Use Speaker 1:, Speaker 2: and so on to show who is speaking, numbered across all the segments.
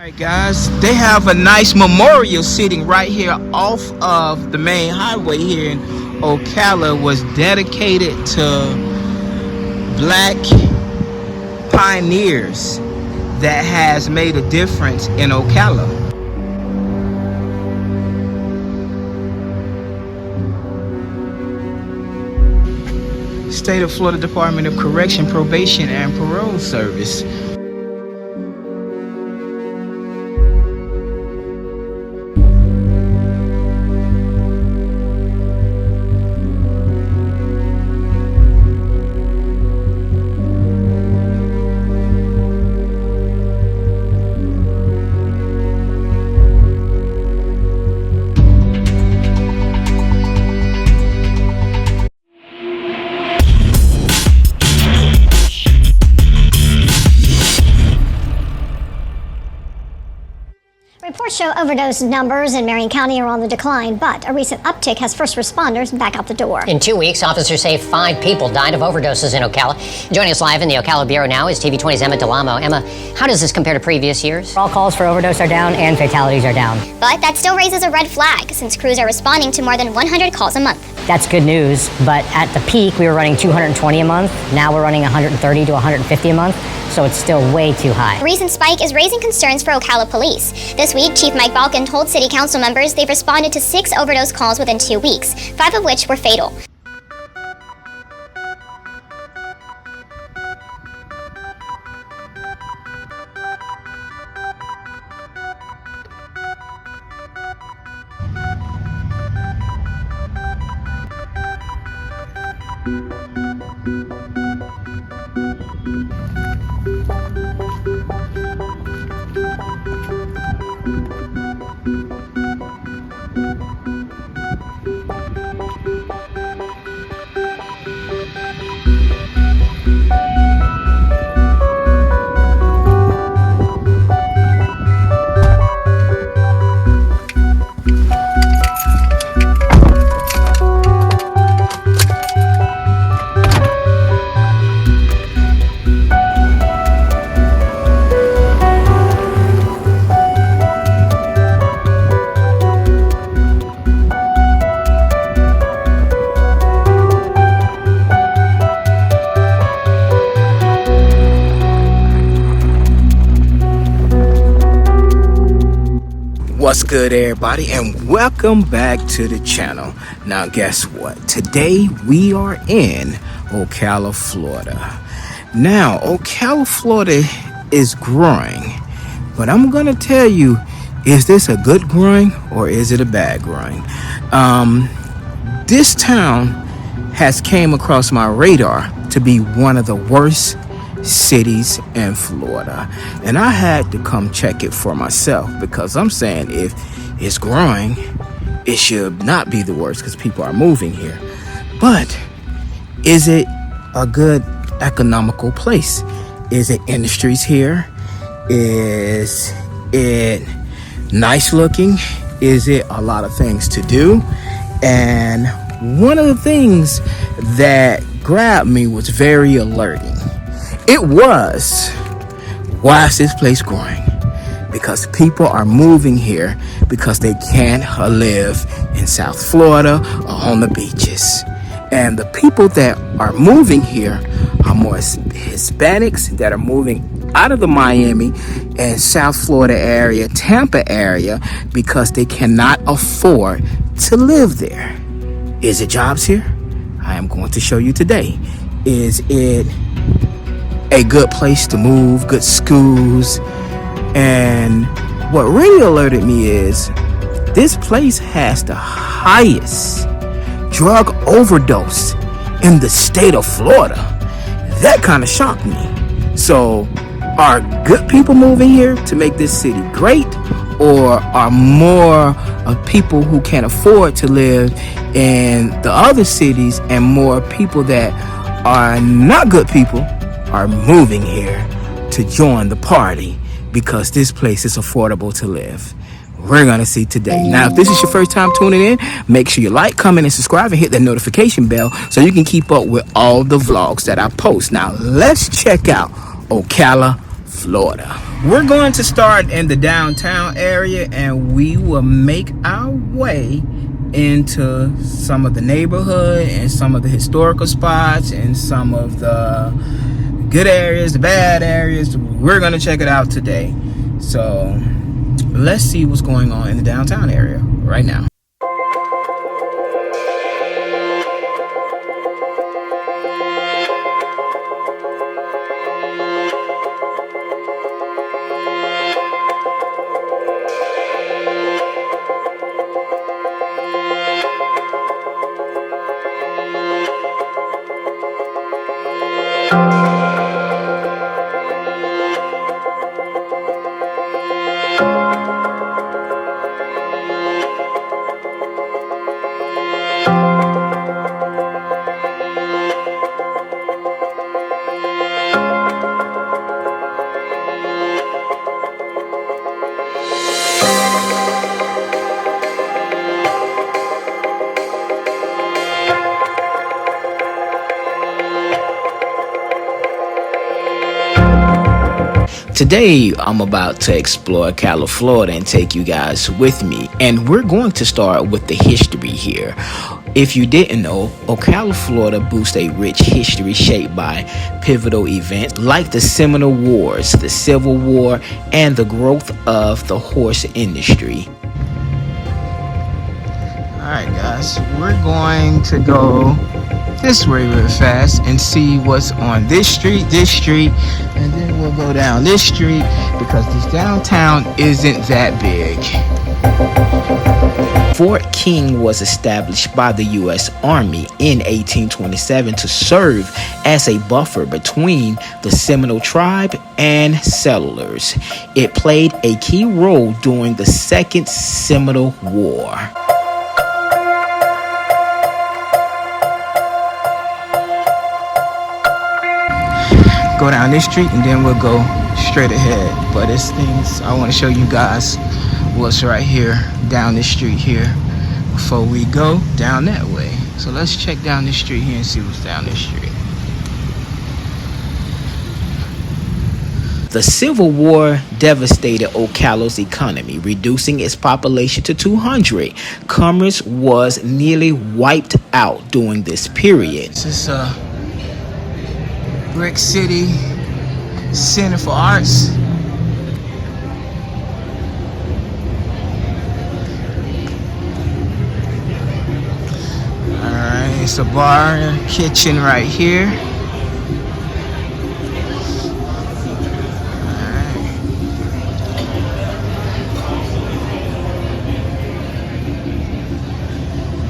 Speaker 1: Alright guys, they have a nice memorial sitting right here off of the main highway here in Ocala. Was dedicated to black pioneers that has made a difference in Ocala. State of Florida Department of Correction, Probation, and Parole Service.
Speaker 2: Reports show overdose numbers in Marion County are on the decline, but a recent uptick has first responders back out the door.
Speaker 3: In 2 weeks, officers say 5 people died of overdoses in Ocala. Joining us live in the Ocala Bureau now is TV 20's Emma Delamo. Emma, how does this compare to previous years?
Speaker 4: All calls for overdose are down and fatalities are down.
Speaker 5: But that still raises a red flag, since crews are responding to more than 100 calls a month.
Speaker 4: That's good news, but at the peak, we were running 220 a month. Now we're running 130 to 150 a month, so it's still way too high.
Speaker 5: The recent spike is raising concerns for Ocala police. This week, Chief Mike Balkin told city council members they've responded to 6 overdose calls within 2 weeks, 5 of which were fatal.
Speaker 1: What's good, everybody, and welcome back to the channel. Now guess what, today we are in Ocala, Florida. Now Ocala, Florida is growing, but I'm gonna tell you, is this a good growing or is it a bad growing? This town has came across my radar to be one of the worst cities in Florida, and I had to come check it for myself, because I'm saying if it's growing, it should not be the worst because people are moving here. But is it a good economical place? Is it industries here? Is it nice looking? Is it a lot of things to do? And one of the things that grabbed me was very alerting. It was, why is this place growing? Because people are moving here because they can't live in South Florida or on the beaches. And the people that are moving here are more Hispanics that are moving out of the Miami and South Florida area, Tampa area, because they cannot afford to live there. Is it jobs here? I am going to show you today. Is it a good place to move, good schools? And what really alerted me is this place has the highest drug overdose in the state of Florida. That kind of shocked me. So are good people moving here to make this city great, or are more of people who can't afford to live in the other cities, and more people that are not good people are moving here to join the party because this place is affordable to live? We're gonna see today. Now, if this is your first time tuning in, make sure you like, comment, and subscribe, and hit that notification bell so you can keep up with all the vlogs that I post. Now, let's check out Ocala, Florida. We're going to start in the downtown area, and we will make our way into some of the neighborhood and some of the historical spots and some of the good areas, the bad areas. We're going to check it out today. So let's see what's going on in the downtown area right now. Today, I'm about to explore Ocala, Florida and take you guys with me. And we're going to start with the history here. If you didn't know, Ocala, Florida boasts a rich history shaped by pivotal events like the Seminole Wars, the Civil War, and the growth of the horse industry. Alright guys, we're going to go this way real fast and see what's on this street, and then we'll go down this street because this downtown isn't that big. Fort King was established by the U.S. Army in 1827 to serve as a buffer between the Seminole tribe and settlers. It played a key role during the Second Seminole War. Go down this street and then we'll go straight ahead. But it's things I want to show you guys what's right here down this street here before we go down that way. So let's check down this street here and see what's down this street. The Civil War devastated Ocala's economy, reducing its population to 200. Commerce was nearly wiped out during this period. This is Brick City Center for Arts. Alright, it's a bar, kitchen right here.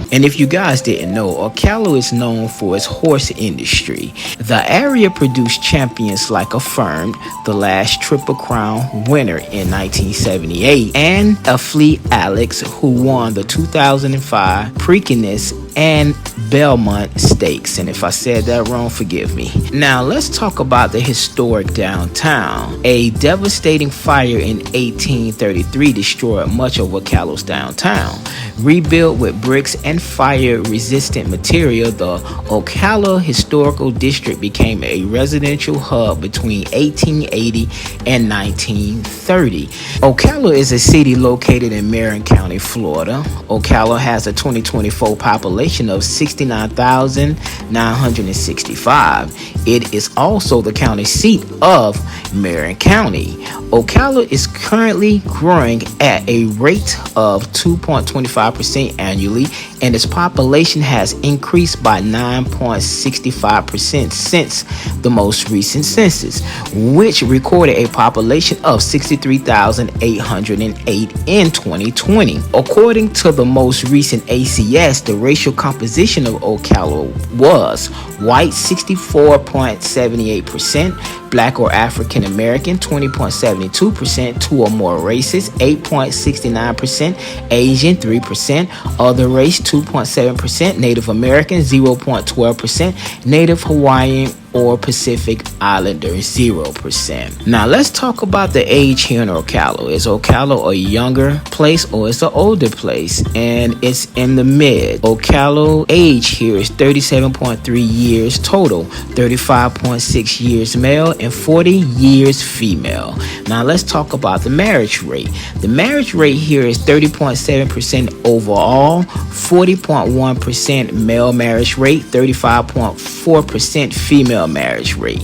Speaker 1: And if you guys didn't know, Ocala is known for its horse industry. The area produced champions like Affirmed, the last Triple Crown winner in 1978, and Fleet Alex, who won the 2005 Preakness and Belmont Stakes. And if I said that wrong, forgive me. Now let's talk about the historic downtown. A devastating fire in 1833 destroyed much of Ocala's downtown. Rebuilt with bricks and fire-resistant material, the Ocala Historical District became a residential hub between 1880 and 1930. Ocala is a city located in Marin County, Florida. Ocala has a 2024 population of 69,965. It is also the county seat of Marin County. Ocala is currently growing at a rate of 2.25% annually, and its population has increased by 9.65% since the most recent census, which recorded a population of 63,808 in 2020. According to the most recent ACS, the racial composition of Ocala was white 64.78%, Black or African American 20.72%, two or more races 8.69%, Asian 3%, other race 2.7%, Native American 0.12%, Native Hawaiian or Pacific Islander 0%. Now let's talk about the age here in Ocala. Is Ocala a younger place or is it an older place? And it's in the mid. Ocala age here is 37.3 years total, 35.6 years male and 40 years female. Now let's talk about the marriage rate. The marriage rate here is 30.7% overall, 40.1% male marriage rate, 35.4% female marriage rate.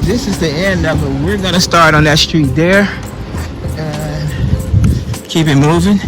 Speaker 1: This is the end of it. We're gonna start on that street there and keep it moving.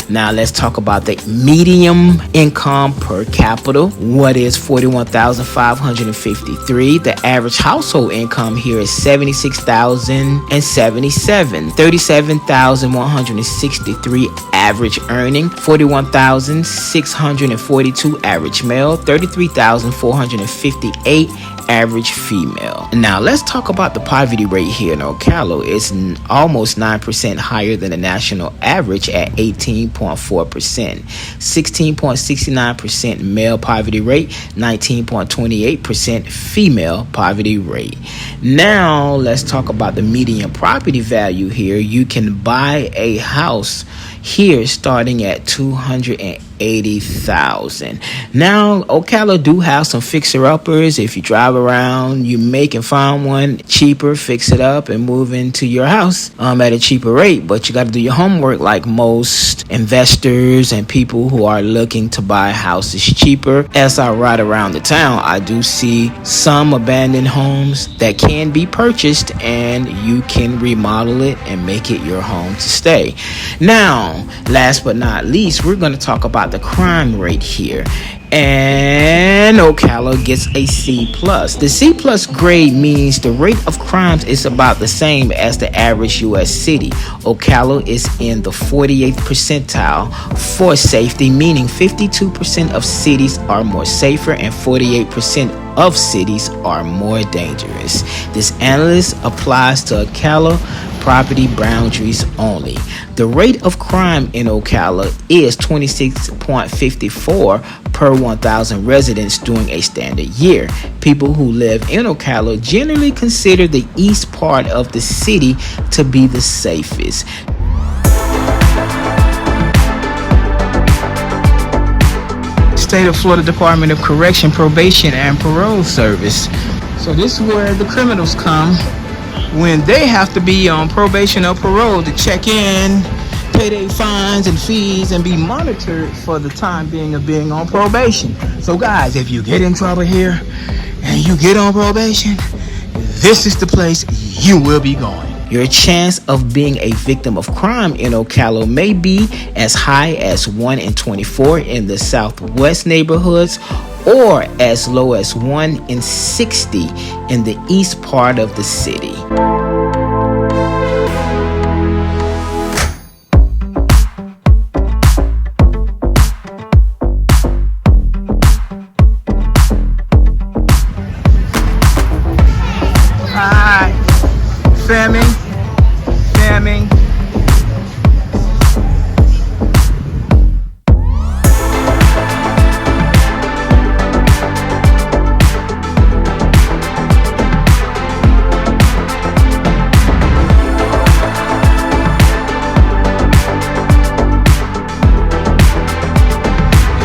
Speaker 1: Now let's talk about the medium income per capita. What is 41,553? The average household income here is 76,077. 37,163 average earning. 41,642 average male. 33,458 average female. Now let's talk about the poverty rate here in Ocala. It's almost 9% higher than the national average at 18.4%. 16.69% male poverty rate, 19.28% female poverty rate. Now let's talk about the median property value here. You can buy a house here starting at $280,000. Now Ocala do have some fixer-uppers. If you drive around, you may can find one cheaper, fix it up and move into your house at a cheaper rate, but you got to do your homework like most investors and people who are looking to buy houses cheaper. As I ride around the town, I do see some abandoned homes that can be purchased and you can remodel it and make it your home to stay. Now last but not least, we're going to talk about the crime rate here. And Ocala gets a C+. The C+ grade means the rate of crimes is about the same as the average U.S. city. Ocala is in the 48th percentile for safety, meaning 52% of cities are more safer and 48% of cities are more dangerous. This analysis applies to Ocala property boundaries only. The rate of crime in Ocala is 26.54 per 1,000 residents during a standard year. People who live in Ocala generally consider the east part of the city to be the safest. State of Florida Department of Correction, Probation, and Parole Service. So this is where the criminals come when they have to be on probation or parole to check in, pay their fines and fees, and be monitored for the time being of being on probation. So guys, if you get in trouble here and you get on probation, this is the place you will be going. Your chance of being a victim of crime in Ocala may be as high as 1 in 24 in the southwest neighborhoods, or as low as 1 in 60 in the east part of the city. Hi, Famming.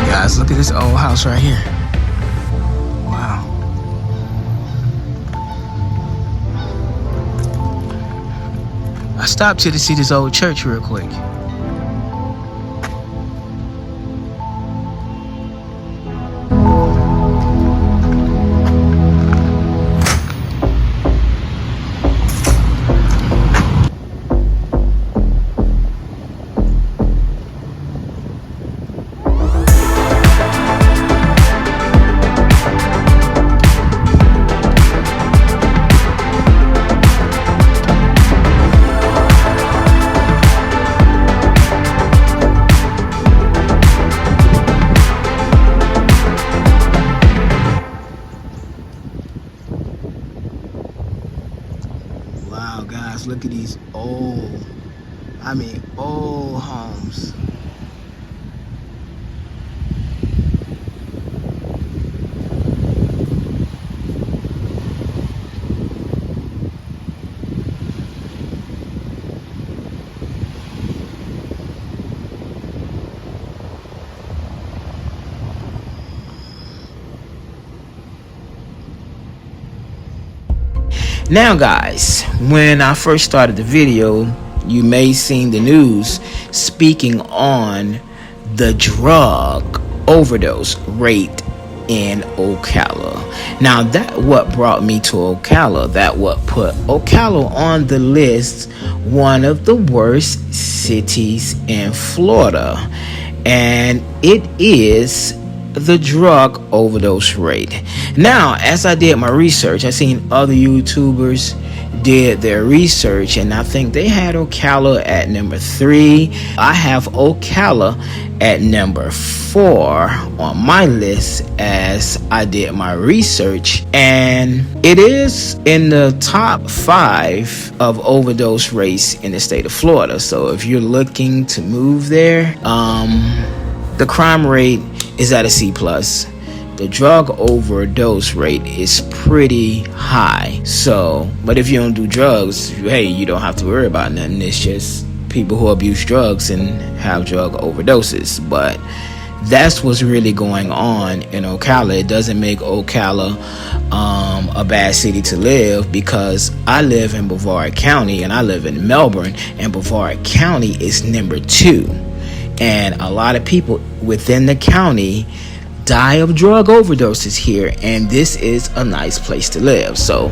Speaker 1: Guys, look at this old house right here. Wow. I stopped here to see this old church real quick. Wow, guys, look at these old I mean, old homes. Now guys, when I first started the video, you may seen the news speaking on the drug overdose rate in Ocala. Now that what brought me to Ocala, that what put Ocala on the list, one of the worst cities in Florida, and it is the drug overdose rate. Now, as I did my research, I seen other YouTubers did their research, and I think they had Ocala at number 3. I have Ocala at number 4 on my list as I did my research, and it is in the top 5 of overdose rates in the state of Florida. So if you're looking to move there, the crime rate is at a C+. The drug overdose rate is pretty high. So, but if you don't do drugs, hey, you don't have to worry about nothing. It's just people who abuse drugs and have drug overdoses. But that's what's really going on in Ocala. It doesn't make Ocala a bad city to live, because I live in Brevard County and I live in Melbourne, and Brevard County is number 2. And a lot of people within the county die of drug overdoses here, and this is a nice place to live. So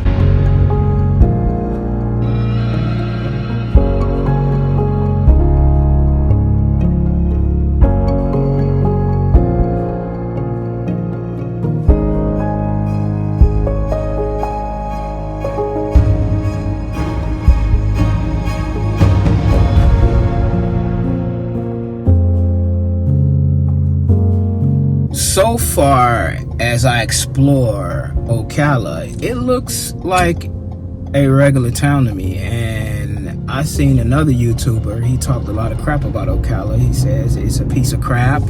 Speaker 1: far as I explore Ocala, it looks like a regular town to me. And I seen another YouTuber, he talked a lot of crap about Ocala. He says it's a piece of crap.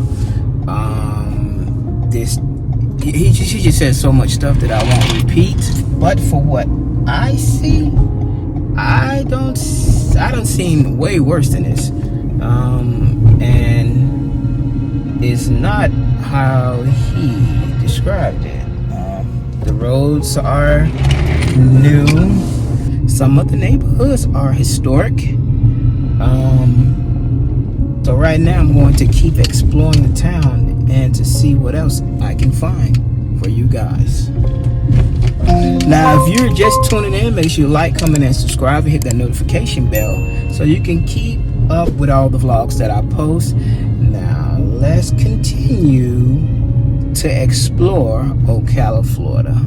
Speaker 1: He just says so much stuff that I won't repeat. But for what I see, I don't seem way worse than this. And it's not how he described it. The roads are new. Some of the neighborhoods are historic. So right now I'm going to keep exploring the town and to see what else I can find for you guys. Now, if you're just tuning in, make sure you like, comment, and subscribe, and hit that notification bell so you can keep up with all the vlogs that I post. Now, let's continue to explore Ocala, Florida.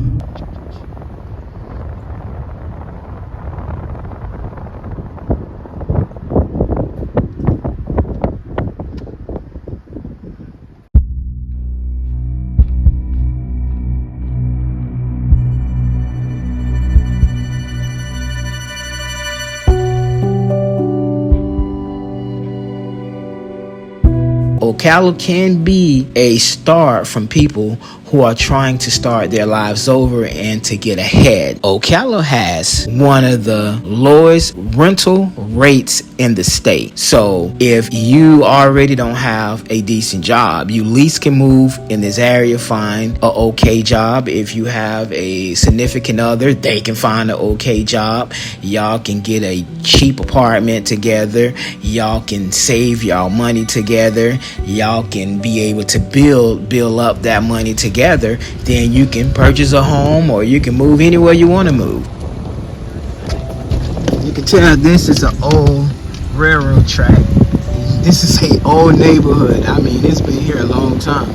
Speaker 1: Ocala can be a start from people who are trying to start their lives over and to get ahead. Ocala has one of the lowest rental rates in the state. So if you already don't have a decent job, you at least can move in this area, find a okay job. If you have a significant other, they can find an okay job. Y'all can get a cheap apartment together. Y'all can save y'all money together. Y'all can be able to build up that money together. Then you can purchase a home, or you can move anywhere you want to move. You can tell this is an old railroad track. This is an old neighborhood. I mean, it's been here a long time.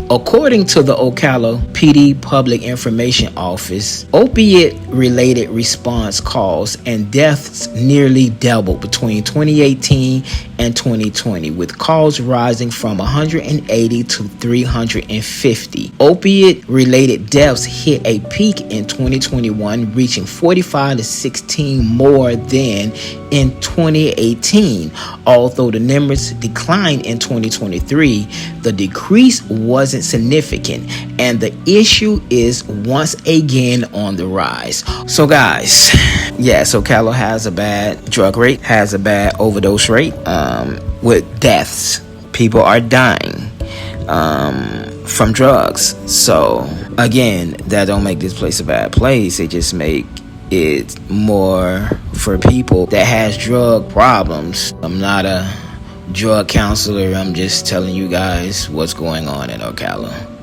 Speaker 1: According to the Ocala PD Public Information Office, opiate-related response calls and deaths nearly doubled between 2018 and 2020, with calls rising from 180 to 350. Opiate-related deaths hit a peak in 2021, reaching 45 to 16 more than in 2018. Although the numbers declined in 2023, the decrease wasn't significant, and the issue is once again on the rise. So guys, yes, Ocala has a bad drug rate, has a bad overdose rate, with deaths. People are dying from drugs. So again, that don't make this place a bad place. It just make it more for people that has drug problems. I'm not a drug counselor. I'm just telling you guys what's going on in Ocala.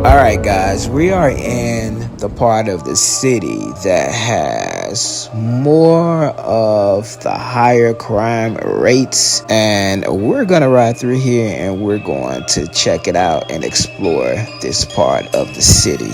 Speaker 1: Alright guys, we are in the part of the city that has more of the higher crime rates, and we're gonna ride through here and we're going to check it out and explore this part of the city.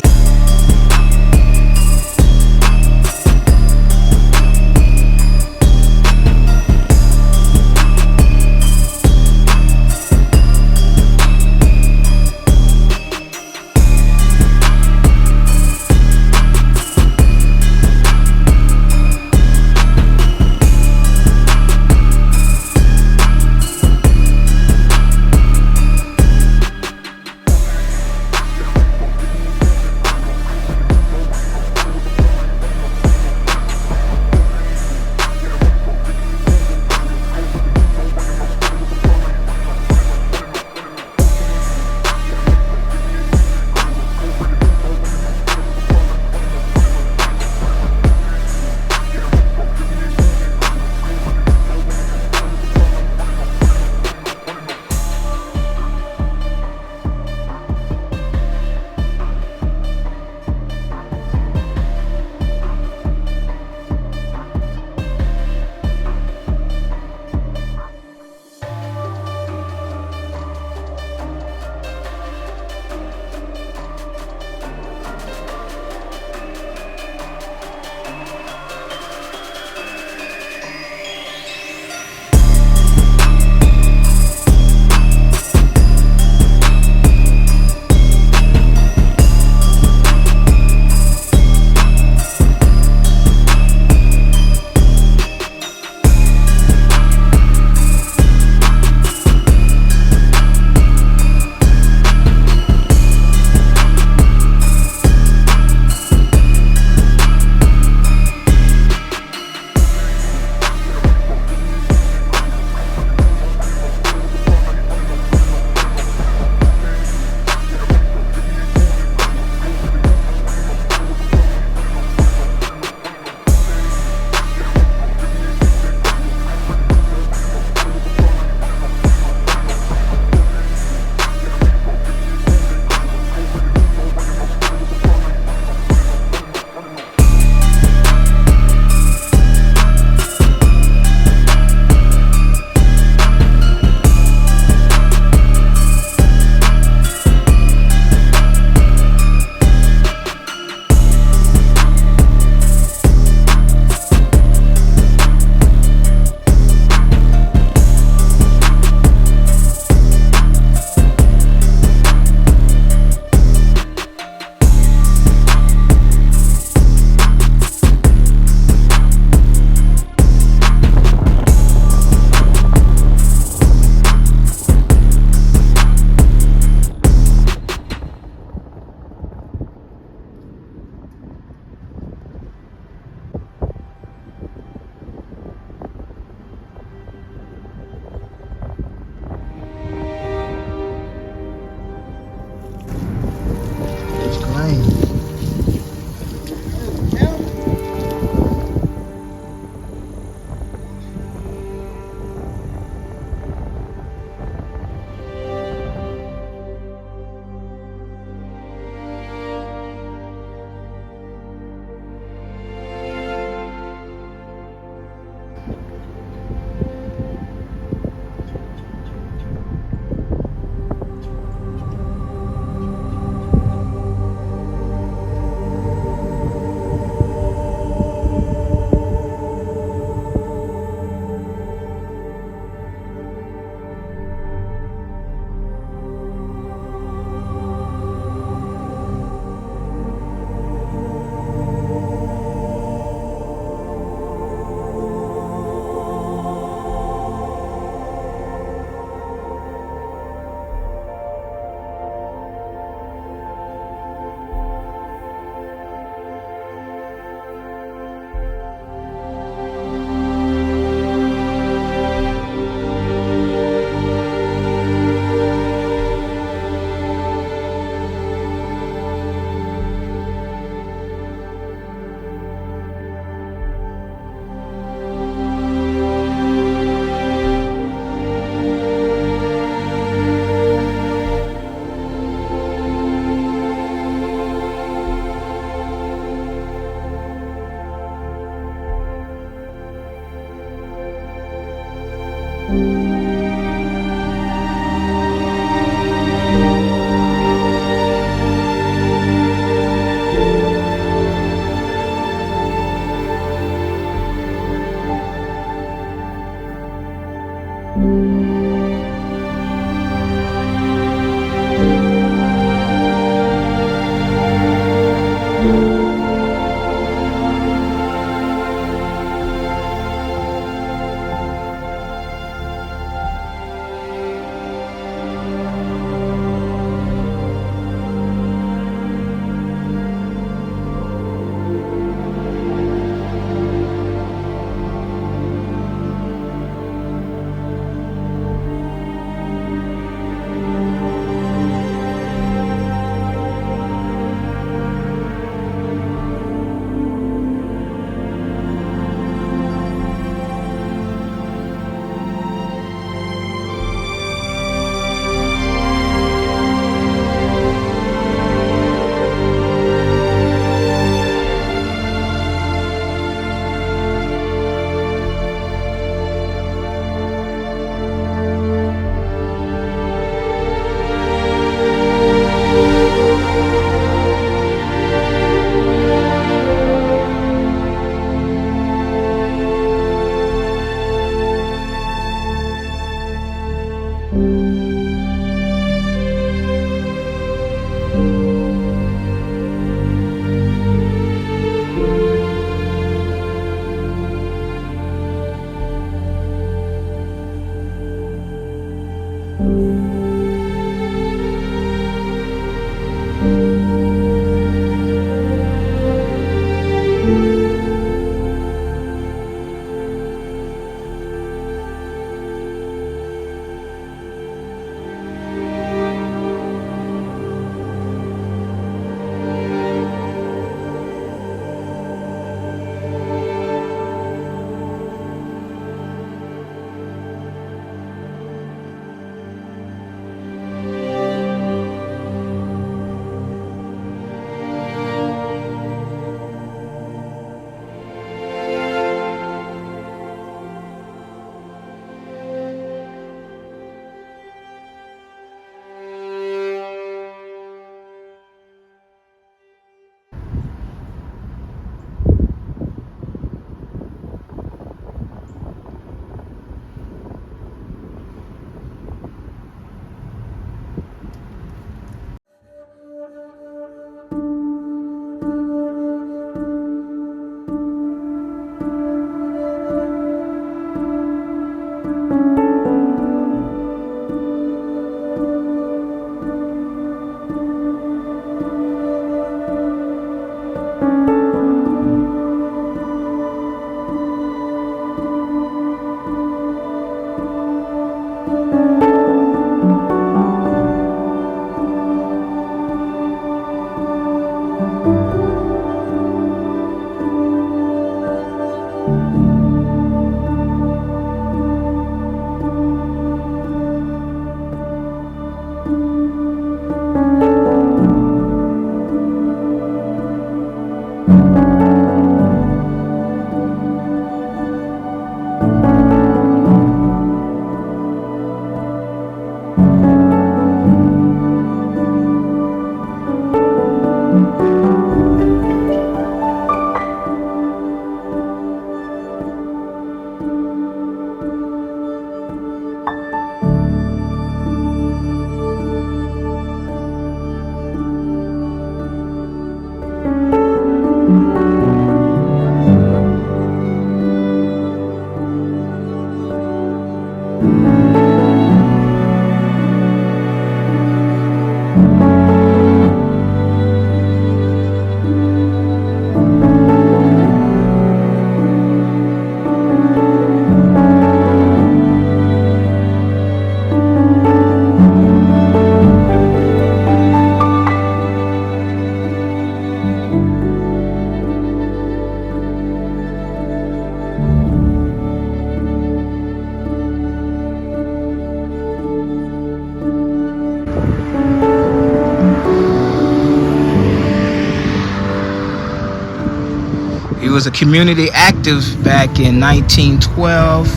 Speaker 1: was a community active back in 1912.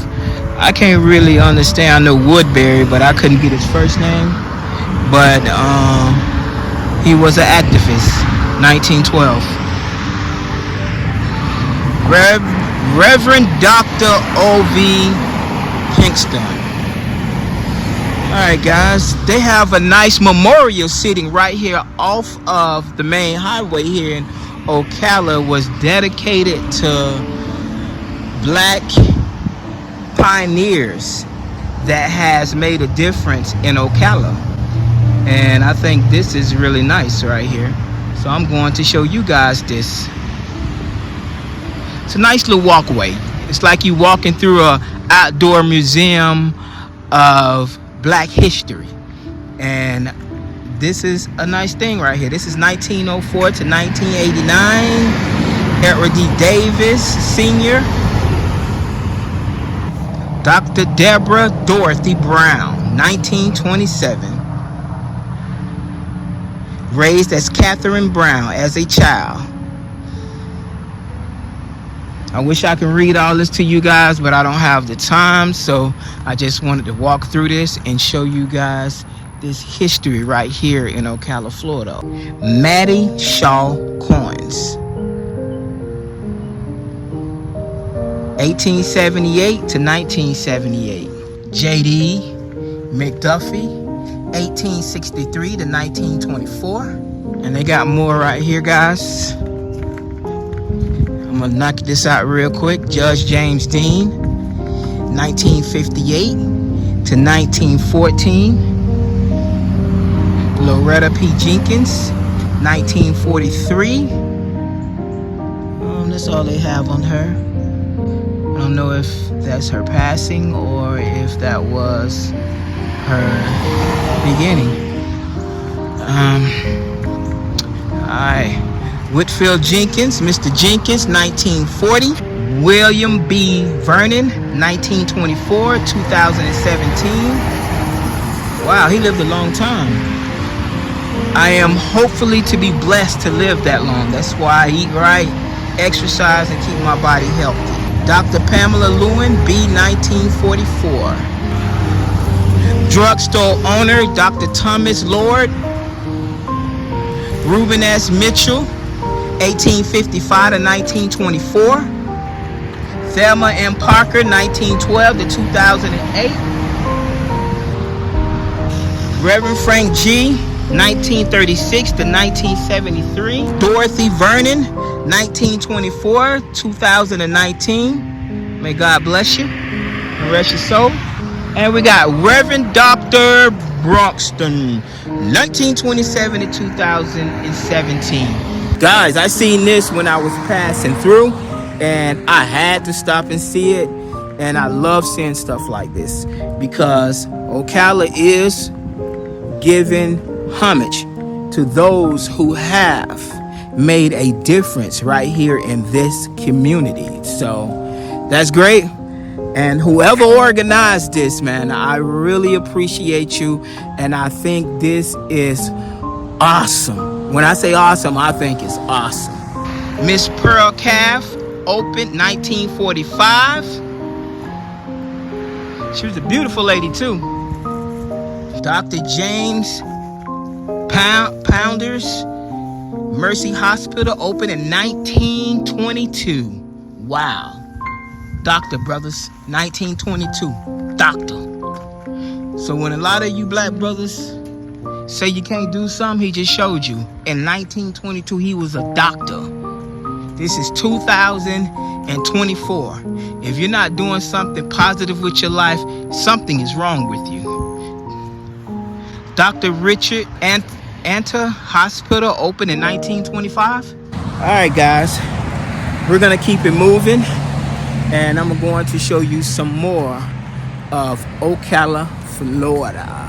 Speaker 1: I can't really understand. I know Woodbury, but I couldn't get his first name. But he was an activist, 1912. Reverend Dr. O.V. Pinkston. Alright guys, they have a nice memorial sitting right here off of the main highway here in Ocala was dedicated to black pioneers that has made a difference in Ocala. And I think this is really nice right here. So I'm going to show you guys this. It's a nice little walkway. It's like you walking through a outdoor museum of black history. And this is a nice thing right here. This is 1904 to 1989. Edward D. Davis Sr. Dr. Deborah Dorothy Brown, 1927. Raised as Catherine Brown as a child. I wish I could read all this to you guys, but I don't have the time, so I just wanted to walk through this and show you guys this history right here in Ocala, Florida. Maddie Shaw coins. 1878 to 1978. J.D. McDuffie, 1863 to 1924. And they got more right here, guys. I'm gonna knock this out real quick. Judge James Dean, 1958 to 1914. Loretta P. Jenkins, 1943. That's all they have on her. I don't know if that's her passing or if that was her beginning. Alright. Whitfield Jenkins, Mr. Jenkins, 1940. William B. Vernon, 1924, 2017. Wow, he lived a long time. I am hopefully to be blessed to live that long. That's why I eat right, exercise, and keep my body healthy. Dr. Pamela Lewin, B. 1944. Drugstore owner, Dr. Thomas Lord. Reuben S. Mitchell, 1855 to 1924. Thelma M. Parker, 1912 to 2008. Reverend Frank G., 1936 to 1973. Dorothy Vernon, 1924, 2019. May God bless you and rest your soul. And we got Reverend Dr. Broxton, 1927 to 2017. Guys, I seen this when I was passing through, and I had to stop and see it. And I love seeing stuff like this because Ocala is giving homage to those who have made a difference right here in this community. So that's great. And whoever organized this, man, I really appreciate you. And I think this is awesome. When I say awesome, I think it's awesome. Miss Pearl Calf opened 1945. She was a beautiful lady too. Dr. James Pounders Mercy Hospital opened in 1922. Wow. Doctor, brothers, 1922. Doctor. So when a lot of you black brothers say you can't do something, he just showed you. In 1922, he was a doctor. This is 2024. If you're not doing something positive with your life, something is wrong with you. Dr. Richard Anta Hospital opened in 1925. All right, guys, we're gonna keep it moving, and I'm going to show you some more of Ocala, Florida.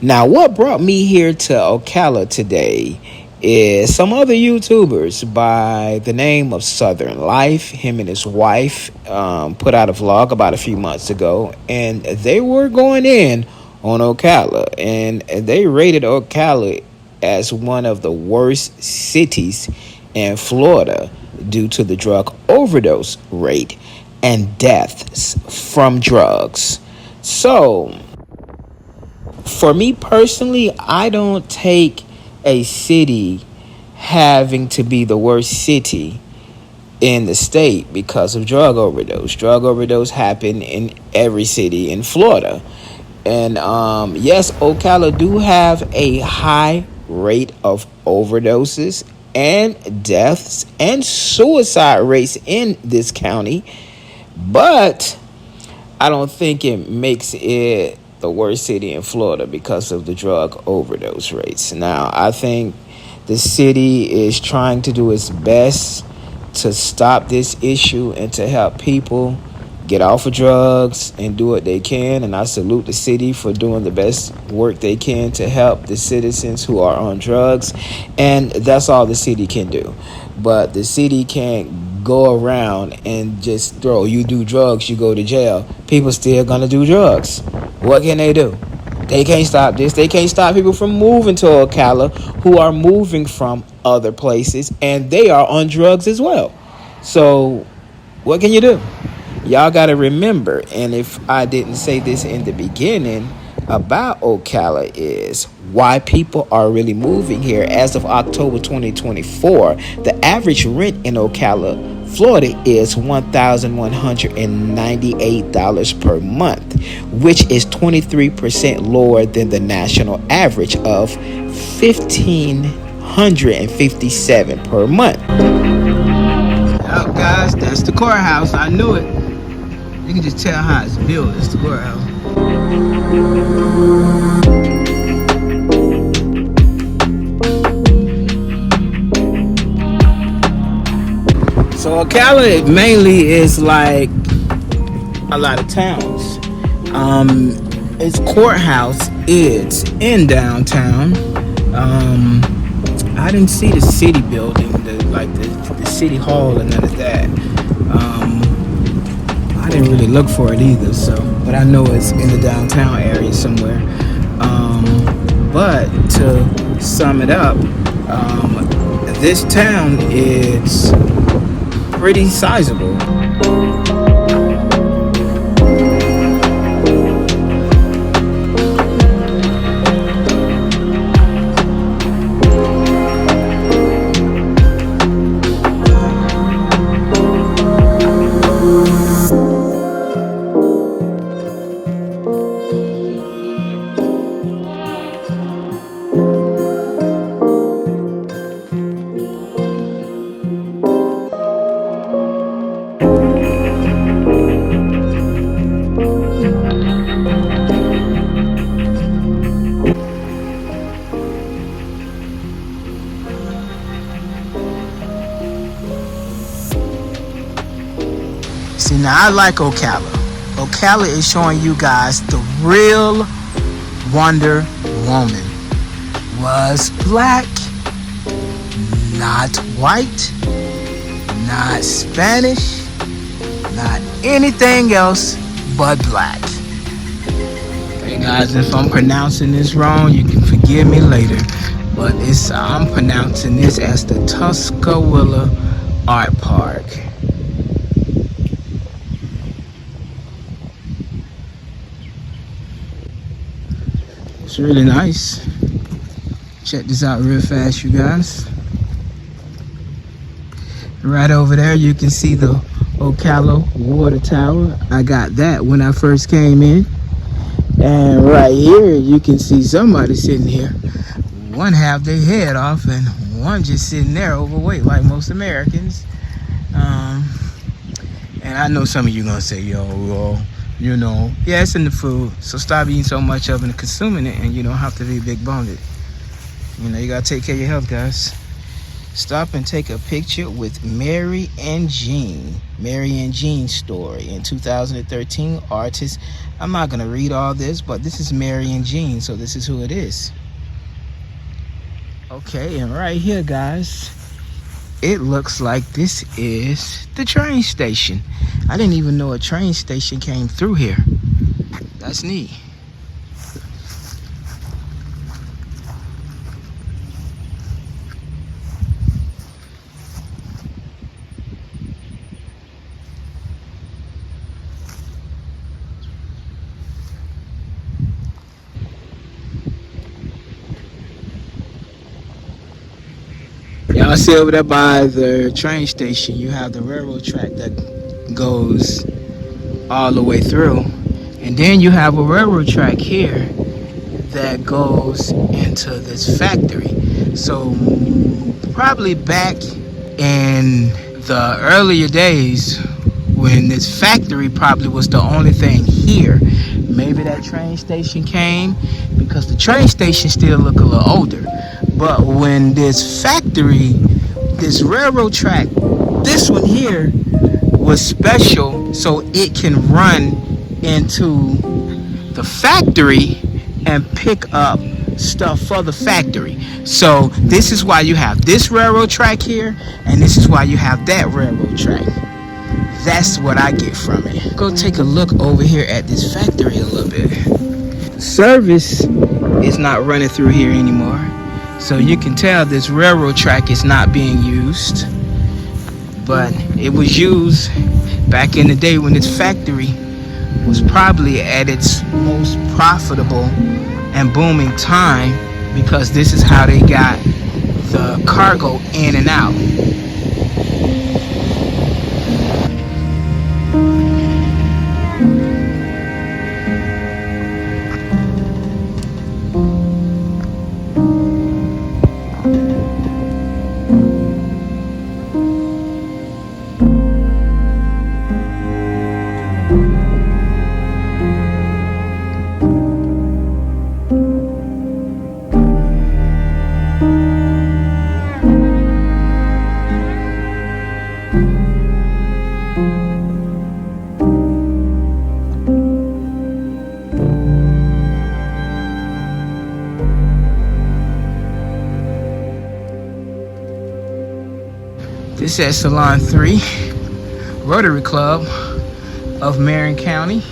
Speaker 1: Now, what brought me here to Ocala today is some other YouTubers by the name of Southern Life. Him and his wife put out a vlog about a few months ago, and they were going in on Ocala, and they rated Ocala as one of the worst cities in Florida due to the drug overdose rate and deaths from drugs. So, for me personally, I don't take a city having to be the worst city in the state because of drug overdose. Drug overdose happen in every city in Florida. And yes, Ocala do have a high rate of overdoses and deaths and suicide rates in this county, but I don't think it makes it the worst city in Florida because of the drug overdose rates. Now, I think the city is trying to do its best to stop this issue and to help people get off of drugs and do what they can. And I salute the city for doing the best work they can to help the citizens who are on drugs. And that's all the city can do. But the city can't go around and just throw, you do drugs, you go to jail. People still gonna do drugs. What can they do? They can't stop this. They can't stop people from moving to Ocala who are moving from other places, and they are on drugs as well. So what can you do? Y'all got to remember, and if I didn't say this in the beginning about Ocala, is why people are really moving here. As of October 2024, the average rent in Ocala, Florida is $1,198 per month, which is 23% lower than the national average of $1,557 per month. Oh, guys, that's the courthouse. I knew it. You can just tell how it's built. It's the courthouse. So Ocala mainly is like a lot of towns. Its courthouse is in downtown. I didn't see the city building, the city hall and none of that. I didn't really look for it either, but I know it's in the downtown area somewhere. But to sum it up, this town is pretty sizable. See, now I like Ocala. Ocala is showing you guys the real Wonder Woman was black, not white, not Spanish, not anything else but black. Hey guys, if I'm pronouncing this wrong, you can forgive me later, but I'm pronouncing this as the Tuscaloosa Art Park. It's really nice. Check this out real fast, you guys. Right over there, you can see the Ocala Water Tower. I got that when I first came in. And right here, you can see somebody sitting here. One have their head off, and one just sitting there overweight, like most Americans. And I know some of you gonna say, yo, you know, yeah, it's in the food, so stop eating so much of it and consuming it, and you don't have to be big boned. You know, you gotta take care of your health, guys. Stop and take a picture with Mary and Jean. Mary and Jean's story in 2013. Artist. I'm not going to read all this, but this is Mary and Jean, so this is who it is. Okay, and right here, guys, it looks like this is the train station. I didn't even know a train station came through here. That's neat. Y'all see over there by the train station, you have the railroad track that goes all the way through. And then you have a railroad track here that goes into this factory. So probably back in the earlier days when this factory probably was the only thing here, maybe that train station came, because the train station still look a little older. But when this factory, this railroad track, this one here was special so it can run into the factory and pick up stuff for the factory. So this is why you have this railroad track here, and this is why you have that railroad track. That's what I get from it. Go take a look over here at this factory a little bit. Service is not running through here anymore. So you can tell this railroad track is not being used, but it was used back in the day when this factory was probably at its most profitable and booming time, because this is how they got the cargo in and out. This is Salon 3, Rotary Club of Marion County.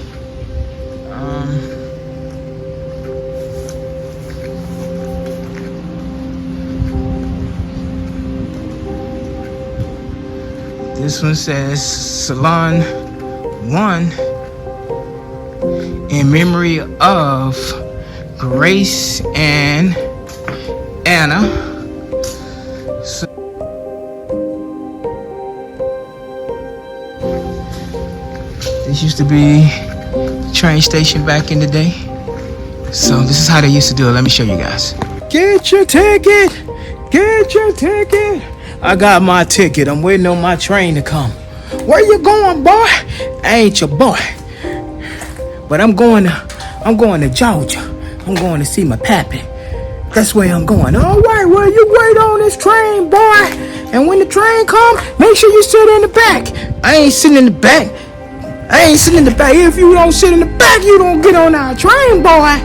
Speaker 1: This one says Salon 1 in memory of Grace and Anna. This used to be the train station back in the day. So this is how they used to do it. Let me show you guys. Get your ticket! Get your ticket! I got my ticket. I'm waiting on my train to come. Where you going, boy? I ain't your boy. But I'm going to Georgia. I'm going to see my pappy. That's where I'm going. All right, well, you wait on this train, boy. And when the train comes, make sure you sit in the back. I ain't sitting in the back. I ain't sitting in the back. If you don't sit in the back, you don't get on our train, boy.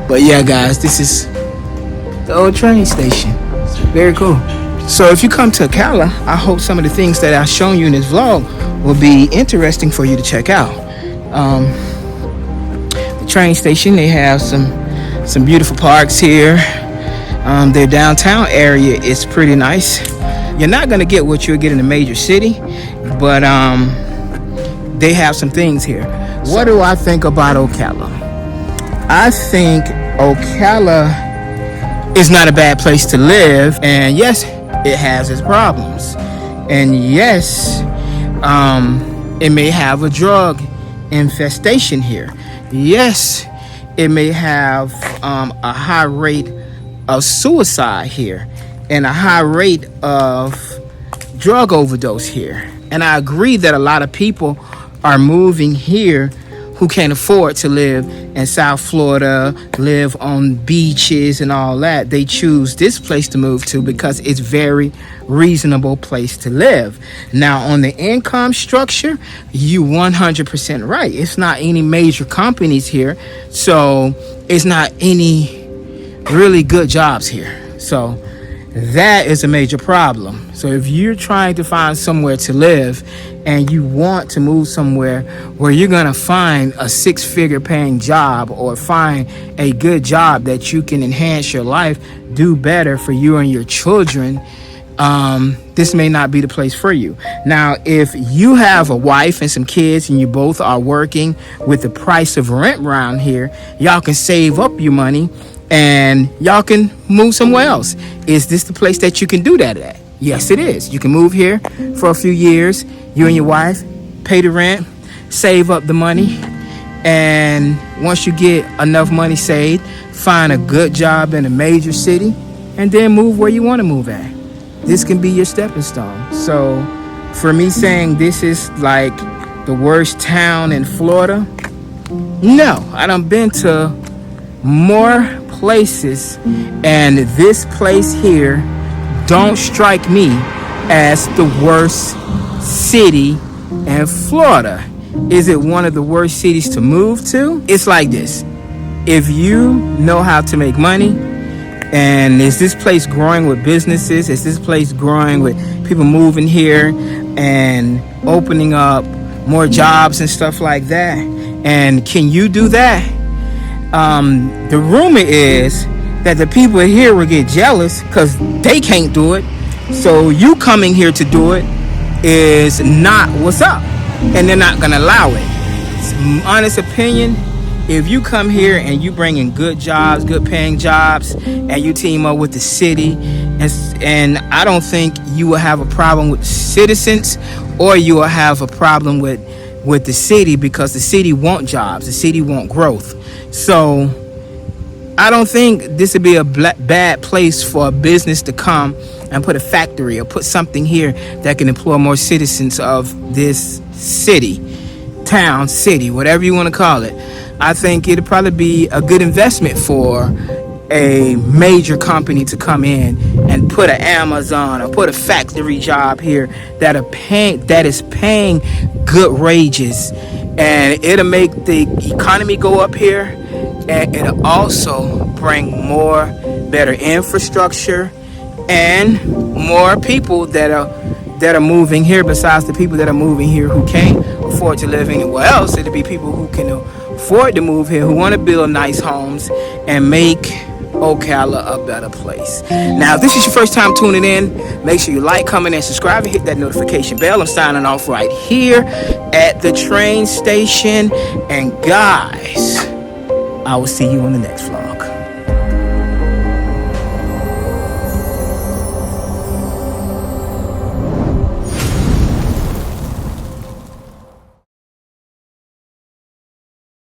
Speaker 1: But yeah, guys, this is the old train station. It's very cool. So if you come to Ocala, I hope some of the things that I've shown you in this vlog will be interesting for you to check out. The train station, they have some beautiful parks here. Their downtown area is pretty nice. You're not gonna get what you'll get in a major city, but they have some things here. What do I think about Ocala? I think Ocala is not a bad place to live, and yes, it has its problems, and yes, it may have a drug infestation here. Yes, it may have a high rate of suicide here and a high rate of drug overdose here. And I agree that a lot of people are moving here who who can't afford to live in South Florida, live on beaches and all that, they choose this place to move to because it's very reasonable place to live. Now, on the income structure, you 100% right. It's not any major companies here, so it's not any really good jobs here. So that is a major problem. So if you're trying to find somewhere to live and you want to move somewhere where you're going to find a six-figure paying job or find a good job that you can enhance your life, do better for you and your children, this may not be the place for you. Now, if you have a wife and some kids and you both are working with the price of rent around here, y'all can save up your money and y'all can move somewhere else. Is this the place that you can do that at? Yes, it is. You can move here for a few years, you and your wife, pay the rent, save up the money, and once you get enough money saved, find a good job in a major city, and then move where you want to move at. This can be your stepping stone. So for me saying this is like the worst town in Florida, no, I done been to more places, and this place here don't strike me as the worst city in Florida. Is it one of the worst cities to move to? It's like this. If you know how to make money, and is this place growing with businesses? Is this place growing with people moving here and opening up more jobs and stuff like that? And can you do that? The rumor is that the people here will get jealous because they can't do it. So you coming here to do it is not what's up, and they're not gonna allow it. It's honest opinion. If you come here and you bring in good jobs, good paying jobs, and you team up with the city, and I don't think you will have a problem with citizens, or you will have a problem with the city, because the city want jobs, the city want growth. So I don't think this would be a bad place for a business to come and put a factory or put something here that can employ more citizens of this city, town, city, whatever you want to call it. I think it'd probably be a good investment for a major company to come in and put an Amazon or put a factory job here that is paying good wages, and it'll make the economy go up here, and it'll also bring more better infrastructure and more people that are moving here, besides the people that are moving here who can't afford to live anywhere else. It'll be people who can afford to move here, who want to build nice homes and make Ocala a better place. Now, if this is your first time tuning in, make sure you like, comment, and subscribe, and hit that notification bell. I'm signing off right here at the train station. And guys, I will see you on the next vlog.